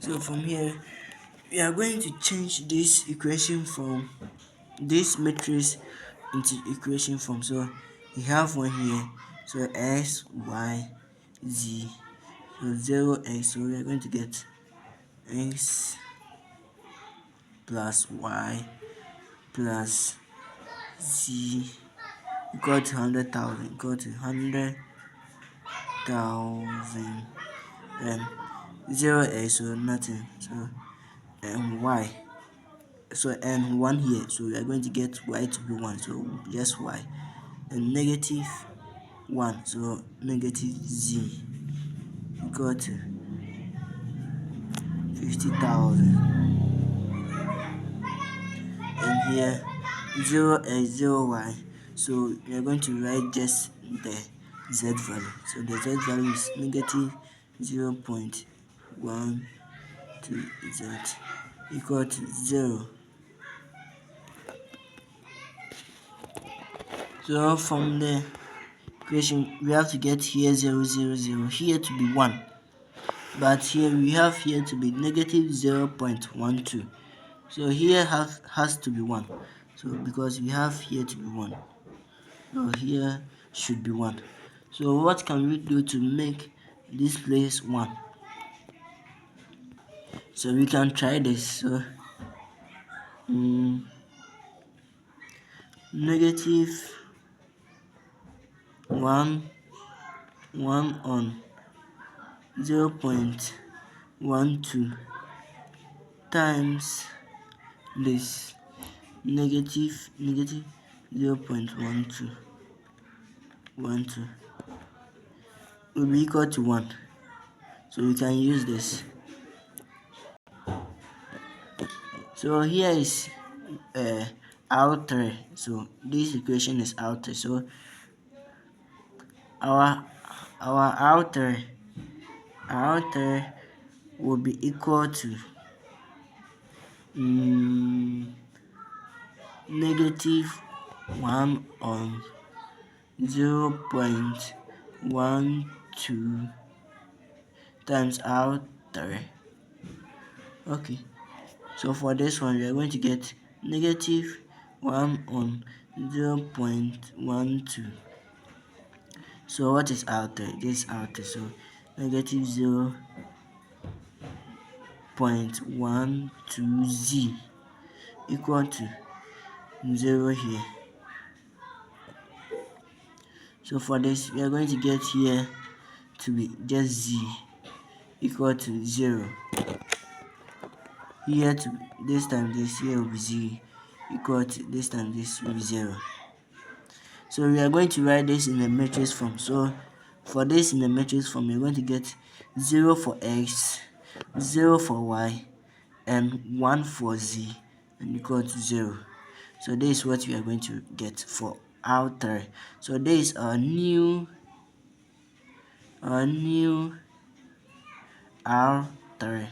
So from here we are going to change this equation from this matrix into equation form. So we have one here, so x y z, so 0x, so we are going to get x plus y plus z equal to 100,000, equal to 100,000, and 0x, so nothing, so and y, so and 1 here, so we are going to get y to be 1, so just y, and negative 1, so negative z equal to 50,000, and here 0x 0y, so we are going to write just the z value, so the z value is negative 0.12 z equal to 0. So from the equation we have to get here 0 0 0 here to be 1, but here we have here to be negative 0.12, so here has to be 1, so because we have here to be 1, so here should be 1. So what can we do to make this place 1? So we can try this. So negative 1 on 0.12 times this negative 0.12 will be equal to 1. So we can use this. So here is R3. So this equation is R3. So our R3 will be equal to negative 1 on 0.12 times R3. Okay, so for this one we are going to get negative 1 on 0.12. So what is R3? This is R3, so negative 0.12z equal to 0 here. So for this we are going to get here to be just z equal to 0. Here to this time this here will be z equal to this time this will be 0. So we are going to write this in the matrix form. So for this in the matrix form we are going to get 0 for x, 0 for y, and 1 for z, and equal to 0. So this is what we are going to get for R3. So this is our new R3.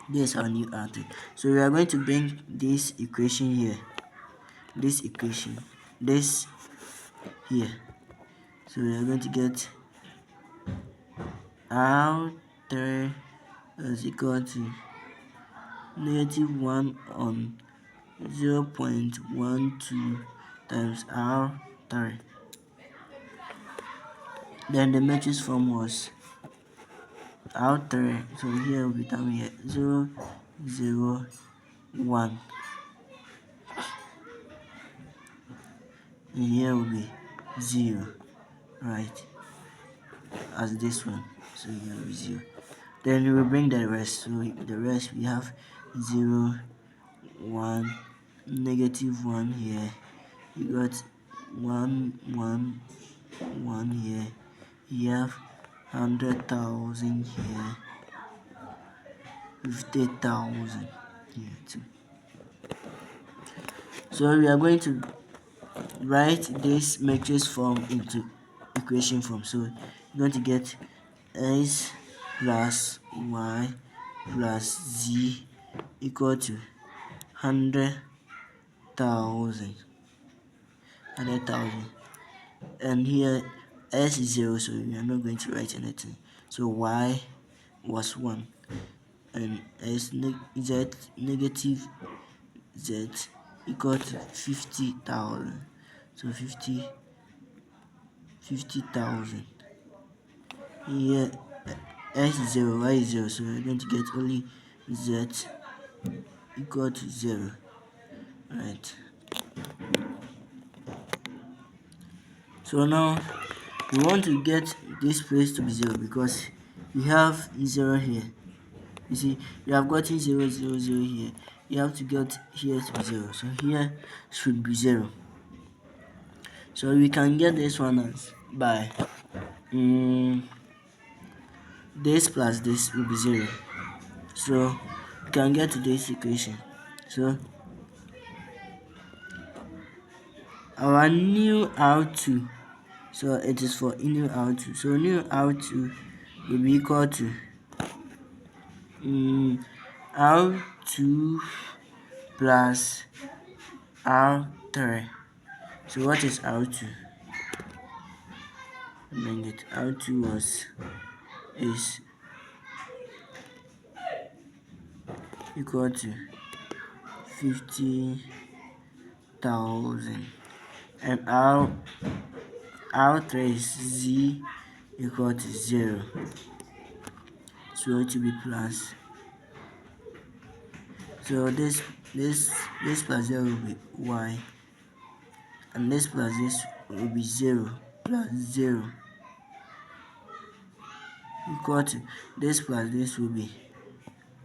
This is our new R3. So we are going to bring this equation here, this here. So we are going to get R3 is equal to negative 1 on 0.12 times R3. Then the matrix form was R3, so here will be down here 0 0 1, and here will be 0, right, as this one, so here will be 0. Then we will bring the rest, so the rest we have 0 1 negative 1 here, you got 1 1 1 here, you have 100,000 here, 50,000 here too. So we are going to write this matrix form into equation form. So you're going to get x plus y plus z equal to 100,000, and here s is 0, so we are not going to write anything. So y was 1, and z negative z equal to 50,000. So 50,000. Here x is 0, y is 0, so we're going to get only z equal to 0. Right. So now we want to get this place to be 0 because we have 0 here. You see, we have gotten 0, 0, 0 here. You have to get here to be 0. So here should be 0. So we can get this one as by this plus this will be 0. So we can get to this equation. So our new R2, so it is for new R2. So new R2 will be equal to R2 plus R3. So what is R2? Bring it. R2 is equal to 50,000, and R3 is Z equal to 0. So it will be plus. So this plus 0 will be Y, and this plus this will be 0 plus 0 equal to this plus this will be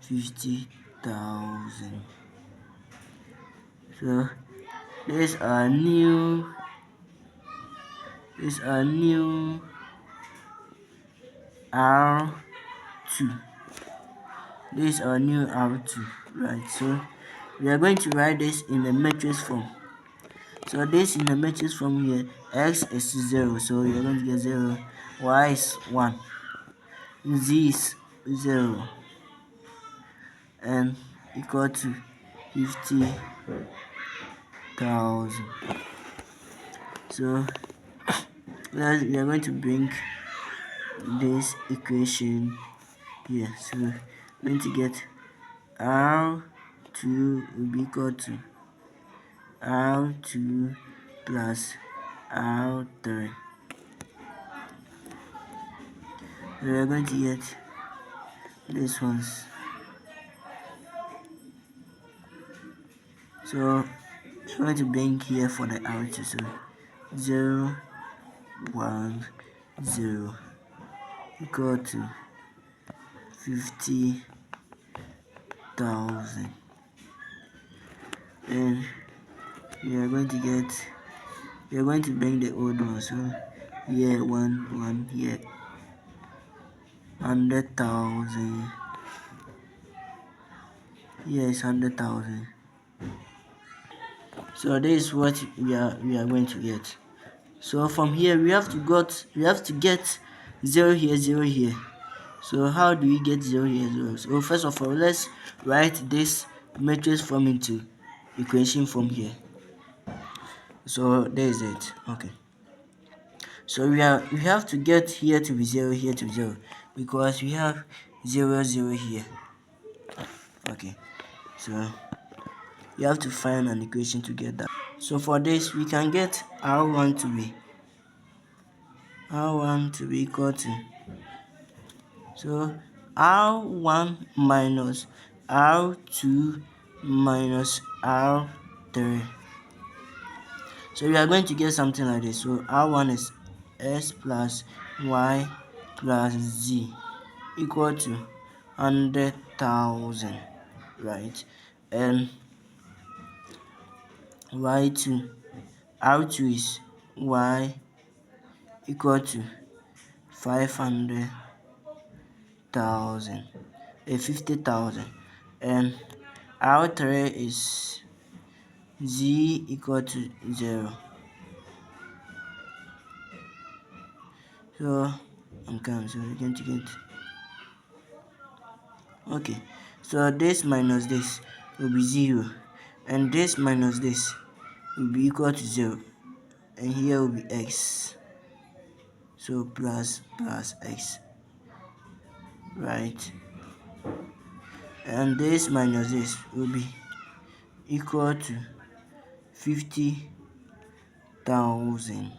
50,000. So this our new R2. This is our new R2, right? So we are going to write this in the matrix form. So this in the matrix form here, x is 0, so we are going to get 0, y is 1, z is 0, and equal to 50,000. So we are going to bring this equation here. So we're going to get R2 will be equal to R2 plus R3. We are going to get this ones. So we're going to bring here for the R2. So 0, 1, 0 equal to 50,000. And we are going to bring the old one. So here 1, here 100,000. Here is 100,000. So this is what we are going to get. So from here we have to get 0 here, 0 here. So how do we get 0 here, 0? So first of all, let's write this matrix form into equation form here. So there is it. Okay. So we have to get here to be 0, here to be 0, because we have 0, 0 here. Okay. So you have to find an equation to get that. So for this we can get R1 to be equal to, so R1 minus R2 minus R3. So we are going to get something like this. So R1 is S plus Y plus Z equal to 100,000, right? And R2 is Y equal to 500,000, 50,000, and R3 is Z equal to 0. So I'm coming. So we're going to get, okay. So this minus this will be 0, and this minus this will be equal to 0, and here will be x. So plus x, right? and this minus this will be equal to 50,000.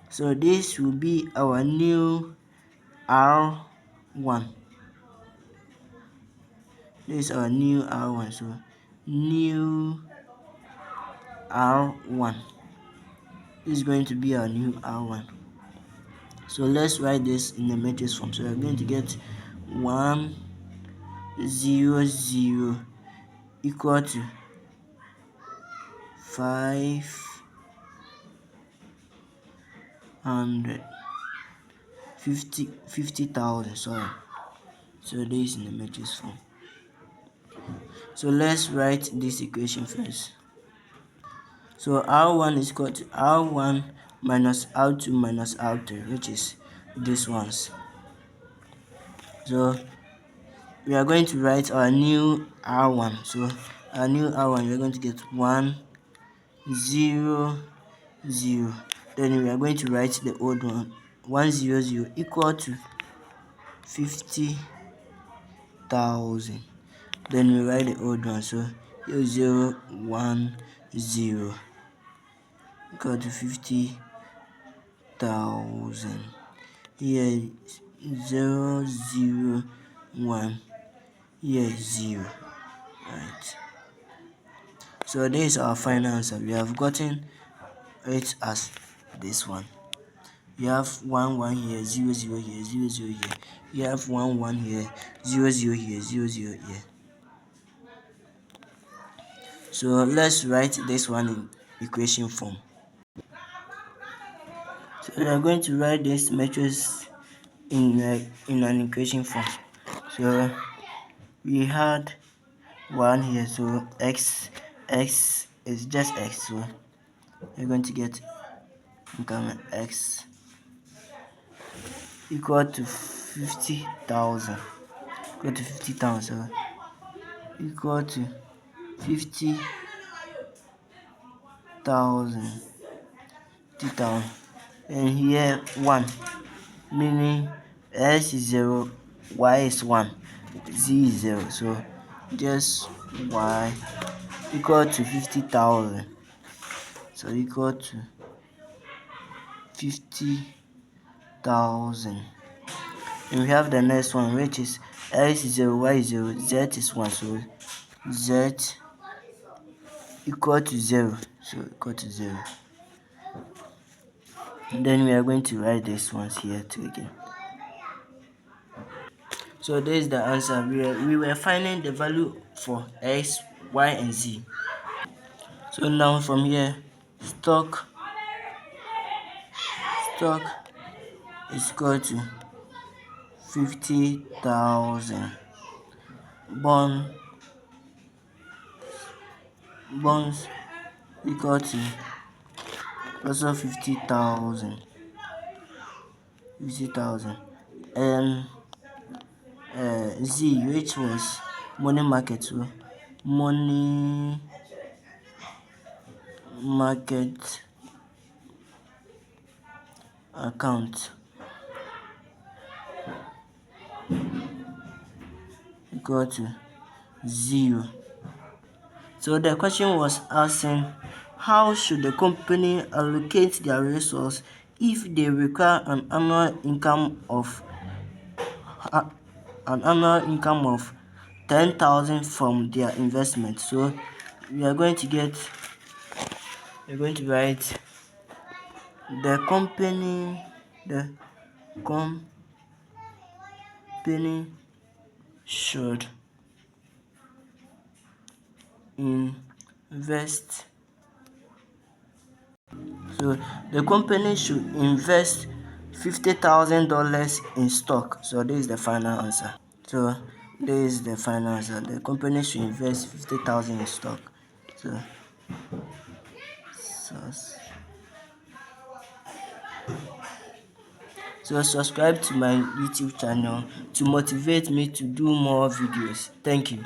So this will be our new R1. This is our new R1. So new R1. This is going to be our new R1. So let's write this in the matrix form. So we're going to get 1 0 0 equal to 50,000. Sorry. So this is in the matrix form. So let's write this equation first. So R1 is equal to R1 minus R2 minus R3, which is this ones. So we are going to write our new R1. So our new R1, we are going to get 1 0 0. Then we are going to write the old one, 1 0 0 equal to 50,000. Then we write the old one. So 0 1 0 equal to 50,000. Here 0 0 1. Here 0. Right. So this is our final answer. We have gotten it as this one. You have 1 1 here, 0 0 here, 0 0 here. You have 1 1 here, 0 0 here, 0 0 here. So let's write this one in equation form. So we are going to write this matrix in an equation form. So we had 1 here, so x is just x. So we're going to get x equal to 50,000. Equal to 50,000. So equal to 50,000. And here 1, meaning x is 0, y is 1, z is 0. So just y equal to 50,000. So equal to 50,000. And we have the next one, which is x is 0, y is 0, z is 1. So z equal to 0. So equal to 0. And then we are going to write these ones here too again. So this is the answer. We were finding the value for x, y, and z. So now from here, stock is equal to 50,000. Bonds equal to also 50,000. And Z, which was money market. So money market account equal to 0. So the question was asking, how should the company allocate their resource if they require an annual income of 10,000 from their investment? So we are going to write the company should invest. So the company should invest $50,000 in stock. So this is the final answer. So this is the final answer. The company should invest 50,000 in stock. So subscribe to my YouTube channel to motivate me to do more videos. Thank you.